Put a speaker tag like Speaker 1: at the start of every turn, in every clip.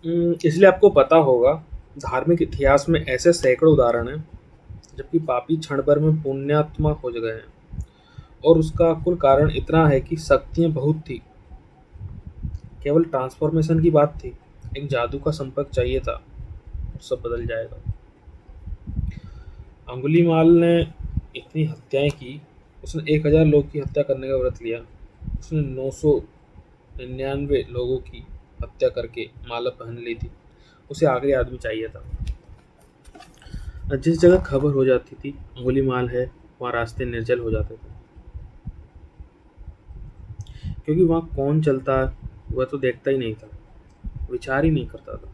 Speaker 1: इसलिए आपको पता होगा, धार्मिक इतिहास में ऐसे सैकड़ों उदाहरण हैं जबकि पापी क्षण भर में पुण्यात्मा हो गए हैं, और उसका कुल कारण इतना है कि शक्तियाँ बहुत थी, केवल ट्रांसफॉर्मेशन की बात थी। एक जादू का संपर्क चाहिए था, सब बदल जाएगा। अंगुलीमाल ने इतनी हत्याएं की, उसने 1000 लोग की हत्या करने का व्रत लिया। उसने 999 लोगों की हत्या करके माला पहन ली थी। उसे आखिरी आदमी चाहिए था। जिस जगह खबर हो जाती थी अंगुलीमाल है, वहाँ रास्ते निर्जल हो जाते थे, क्योंकि वहाँ कौन चलता वह तो देखता ही नहीं था, विचार ही नहीं करता था।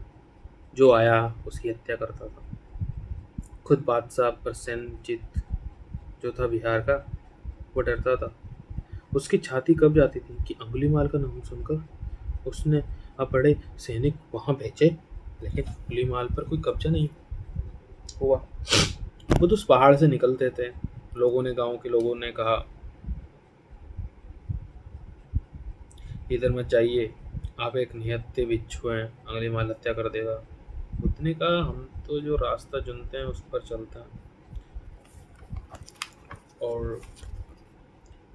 Speaker 1: जो आया उसकी हत्या करता था। खुद बादशाह प्रसेनजीत जो था बिहार का, वो डरता था। उसकी छाती कब जाती थी कि अंगुलीमाल का नाम सुनकर उसने अब बड़े सैनिक वहां भेजे, लेकिन अंगुलीमाल पर कोई कब्जा नहीं हुआ। वो तो उस पहाड़ से निकलते थे। गांव के लोगों ने कहा, इधर मत जाइए, आप एक निहत्थे बिच्छू हैं, अंगुलीमाल हत्या कर देगा। बुद्ध ने कहा, हम तो जो रास्ता चुनते हैं उस पर चलते हैं, और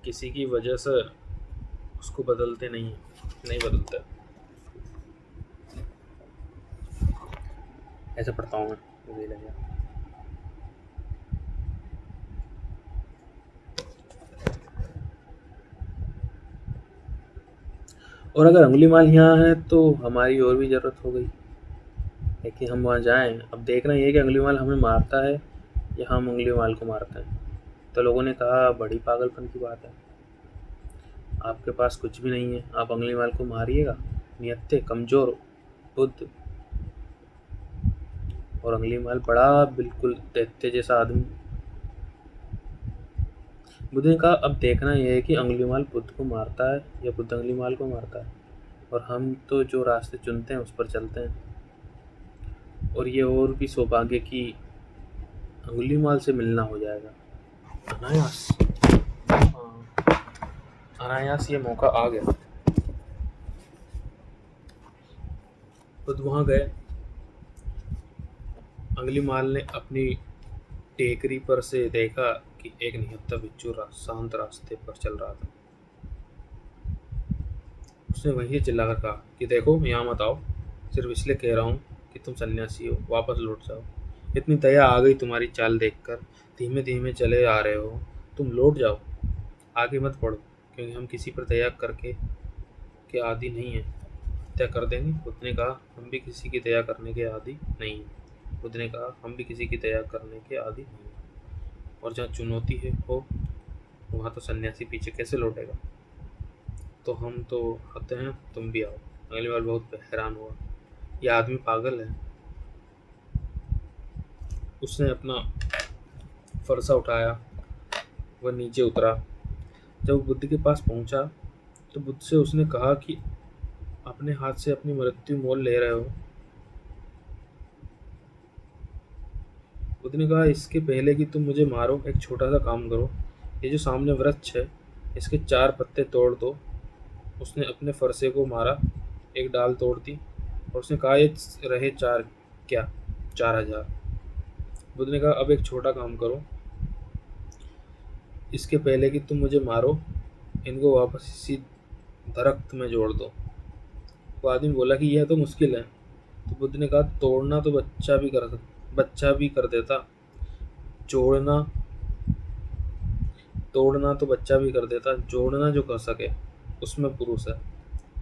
Speaker 1: किसी की वजह से उसको बदलते नहीं बदलते। ऐसे पढ़ता हूँ मैं, मुझे ही लगे। और अगर अंगुलीमाल यहाँ है तो हमारी और भी ज़रूरत हो गई है कि हम वहाँ जाएं। अब देखना ये है कि अंगुलीमाल हमें मारता है या हम अंगुलीमाल को मारते हैं। तो लोगों ने कहा, बड़ी पागलपन की बात है, आपके पास कुछ भी नहीं है, आप अंगुलीमाल को मारिएगा? निहत्थे कमज़ोर बुद्ध। और अंगुलीमाल बड़ा बिल्कुल दैत्य जैसा आदमी। बुद्ध ने कहा, अब देखना यह है कि अंगुलीमाल बुद्ध को मारता है या बुद्ध अंगुलीमाल को मारता है, और हम तो जो रास्ते चुनते हैं उस पर चलते हैं। और ये और भी सौभाग्य कि अंगुलीमाल से मिलना हो जाएगा। अनायास, हाँ, अनायास ये मौका आ गया। खुद वहां गए। अंगुलीमाल ने अपनी टेकरी पर से देखा कि एक निहत्था बिच्छू शांत रास्ते पर चल रहा था। उसने वहीं चिल्लाकर कहा कि देखो, यहाँ मत आओ, सिर्फ इसलिए कह रहा हूँ कि तुम सन्यासी हो, वापस लौट जाओ। इतनी दया आ गई तुम्हारी चाल देखकर, धीमे धीमे चले आ रहे हो, तुम लौट जाओ, आगे मत बढ़ो, क्योंकि हम किसी पर दया करके के आदि नहीं है, हत्या कर देंगे। बुद्ध ने कहा, हम भी किसी की दया करने के आदि नहीं हैं। बुद्ध ने कहा, हम भी किसी की दया करने के आदि नहीं हैं। और जहाँ चुनौती है हो, वहाँ तो सन्यासी पीछे कैसे लौटेगा। तो हम तो आते हैं, तुम भी आओ। अगली बार बहुत हैरान हुआ, यह आदमी पागल है। उसने अपना फरसा उठाया, वह नीचे उतरा। जब वो बुद्ध के पास पहुंचा तो बुद्ध से उसने कहा कि अपने हाथ से अपनी मृत्यु मोल ले रहे हो। बुद्ध ने कहा, इसके पहले कि तुम मुझे मारो, एक छोटा सा काम करो। ये जो सामने वृक्ष है, इसके 4 पत्ते तोड़ दो। उसने अपने फरसे को मारा, एक डाल तोड़ दी, और उसने कहा, ये रहे 4, क्या 4000। बुद्ध ने कहा, अब एक छोटा काम करो, इसके पहले कि तुम मुझे मारो, इनको वापस इसी दरख्त में जोड़ दो। वो आदमी बोला कि यह तो मुश्किल है। तो बुद्ध ने कहा, तोड़ना तो बच्चा भी कर देता, जोड़ना तोड़ना तो बच्चा भी कर देता, जोड़ना जो कर सके उसमें पुरुष है,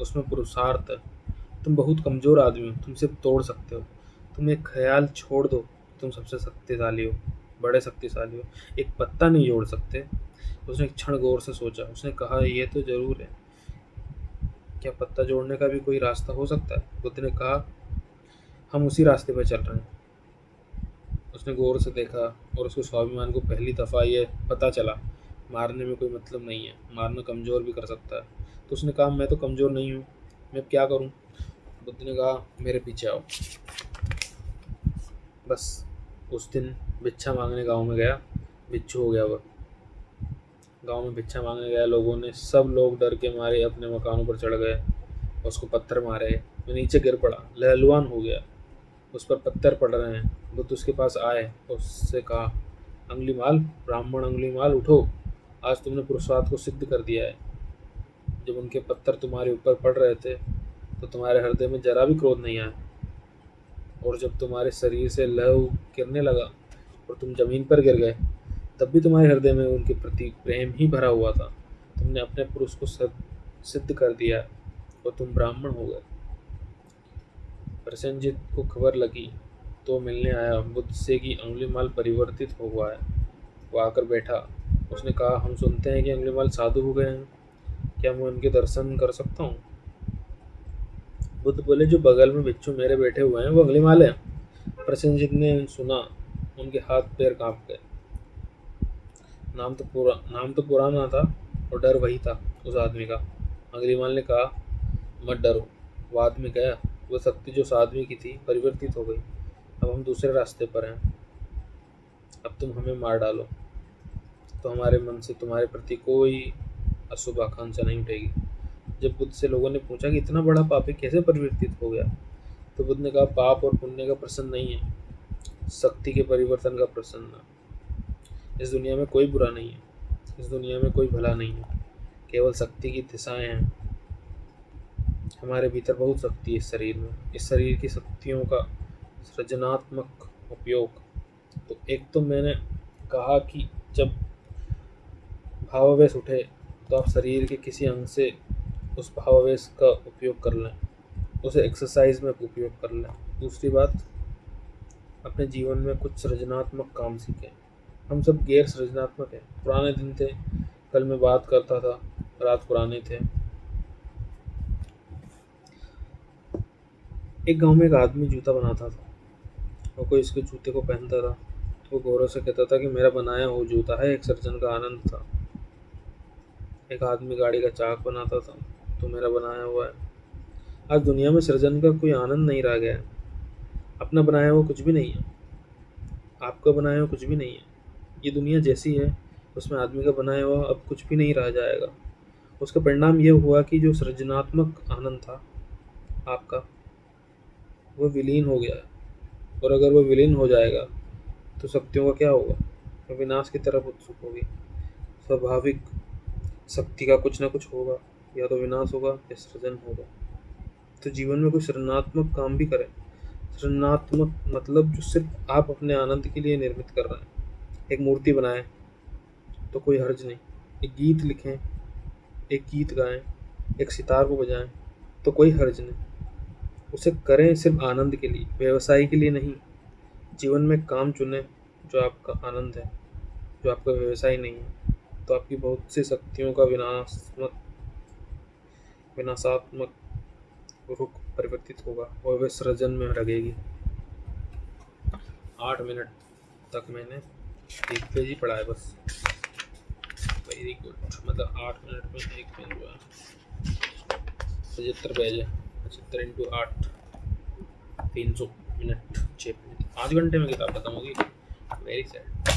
Speaker 1: उसमें पुरुषार्थ है। तुम बहुत कमज़ोर आदमी हो, तुम सिर्फ तोड़ सकते हो। तुम एक ख्याल छोड़ दो, तुम सबसे शक्तिशाली हो, बड़े शक्तिशाली हो, एक पत्ता नहीं जोड़ सकते। उसने एक क्षण गौर से सोचा। उसने कहा, यह तो जरूर है, क्या पत्ता जोड़ने का भी कोई रास्ता हो सकता है? बुद्ध ने कहा, हम उसी रास्ते पर चल रहे हैं। उसने गौर से देखा, और उसके स्वाभिमान को पहली दफ़ा ये पता चला, मारने में कोई मतलब नहीं है, मारना कमज़ोर भी कर सकता है। तो उसने कहा, मैं तो कमज़ोर नहीं हूँ, मैं अब क्या करूँ? बुद्ध ने कहा, मेरे पीछे आओ। बस उस दिन भिक्षा मांगने गांव में गया, बिच्छू हो गया वह। गांव में भिक्षा मांगने गया, सब लोग डर के मारे अपने मकानों पर चढ़ गए, उसको पत्थर मारे, वो नीचे गिर पड़ा, लहलुहान हो गया। उस पर पत्थर पड़ रहे हैं। बुद्ध उसके पास आए और उससे कहा, अंगुलीमाल, ब्राह्मण अंगुलीमाल, उठो, आज तुमने पुरुषार्थ को सिद्ध कर दिया है। जब उनके पत्थर तुम्हारे ऊपर पड़ रहे थे तो तुम्हारे हृदय में जरा भी क्रोध नहीं आया, और जब तुम्हारे शरीर से लहू गिरने लगा और तुम जमीन पर गिर गए, तब भी तुम्हारे हृदय में उनके प्रति प्रेम ही भरा हुआ था। तुमने अपने पुरुष को सिद्ध कर दिया और तुम ब्राह्मण हो गए। प्रसेनजीत को खबर लगी तो मिलने आया बुद्ध से कि अंगुलीमाल परिवर्तित हो हुआ है। वो आकर बैठा। उसने कहा, हम सुनते हैं कि अंगुलीमाल साधु हो गए हैं, क्या मैं उनके दर्शन कर सकता हूँ? बुद्ध बोले, जो बगल में बिच्छू मेरे बैठे हुए हैं वो अंगुलीमाल है। प्रसेनजीत ने सुना, उनके हाथ पैर कांप गए। नाम तो पुराना था और डर वही था उस आदमी का। अंगुलीमाल ने कहा, मत डरो। वो आदमी गया। वो शक्ति जो उस आदमी की थी परिवर्तित हो गई। अब हम दूसरे रास्ते पर हैं। अब तुम हमें मार डालो तो हमारे मन से तुम्हारे प्रति कोई अशुभ आकांक्षा नहीं उठेगी। जब बुद्ध से लोगों ने पूछा कि इतना बड़ा पापी कैसे परिवर्तित हो गया, तो बुद्ध ने कहा, पाप और पुण्य का प्रश्न नहीं है, शक्ति के परिवर्तन का प्रश्न है। इस दुनिया में कोई बुरा नहीं है, इस दुनिया में कोई भला नहीं है, केवल शक्ति की दिशाएं हैं। हमारे भीतर बहुत शक्ति है। इस शरीर में, इस शरीर की शक्तियों का सृजनात्मक उपयोग। तो एक तो मैंने कहा कि जब भावावेश उठे तो आप शरीर के किसी अंग से उस भावावेश का उपयोग कर लें, उसे एक्सरसाइज में उपयोग कर लें। दूसरी बात, अपने जीवन में कुछ सृजनात्मक काम सीखें। हम सब गैर सृजनात्मक हैं। पुराने दिन थे, कल मैं बात करता था, रात पुराने थे। एक गांव में एक आदमी जूता बनाता था, और कोई इसके जूते को पहनता था तो वो गौरव से कहता था कि मेरा बनाया हुआ जूता है। एक सर्जन का आनंद था। एक आदमी गाड़ी का चाक बनाता था तो मेरा बनाया हुआ है। आज दुनिया में सृजन का कोई आनंद नहीं रह गया है। अपना बनाया हुआ कुछ भी नहीं है, आपका बनाया हुआ कुछ भी नहीं है। ये दुनिया जैसी है उसमें आदमी का बनाया हुआ अब कुछ भी नहीं रह जाएगा। उसका परिणाम ये हुआ कि जो सृजनात्मक आनंद था आपका, वो विलीन हो गया है। और अगर वो विलीन हो जाएगा तो शक्तियों का क्या होगा? वो विनाश की तरफ उत्सुक होगी। स्वाभाविक शक्ति का कुछ ना कुछ होगा, या तो विनाश होगा या सृजन होगा। तो जीवन में कोई सृजनात्मक काम भी करें। सृजनात्मक मतलब जो सिर्फ आप अपने आनंद के लिए निर्मित कर रहे हैं। एक मूर्ति बनाएं तो कोई हर्ज नहीं, एक गीत लिखें, एक गीत गाएं, एक सितार को बजाएं तो कोई हर्ज नहीं। उसे करें सिर्फ आनंद के लिए, व्यवसाय के लिए नहीं। जीवन में काम चुनें जो आपका आनंद है, जो आपका व्यवसाय नहीं है। तो आपकी बहुत सी शक्तियों का विनाशात्मक रुख परिवर्तित होगा और वे सृजन में लगेगी। 8 मिनट तक मैंने एक पेज ही पढ़ा है बस। वेरी गुड, मतलब 8 मिनट में एक पेज हुआ। 75 पेज है, 75 इंटू 8, 300 मिनट, 6 मिनट, 5 घंटे में किताब खत्म होगी। Very sad.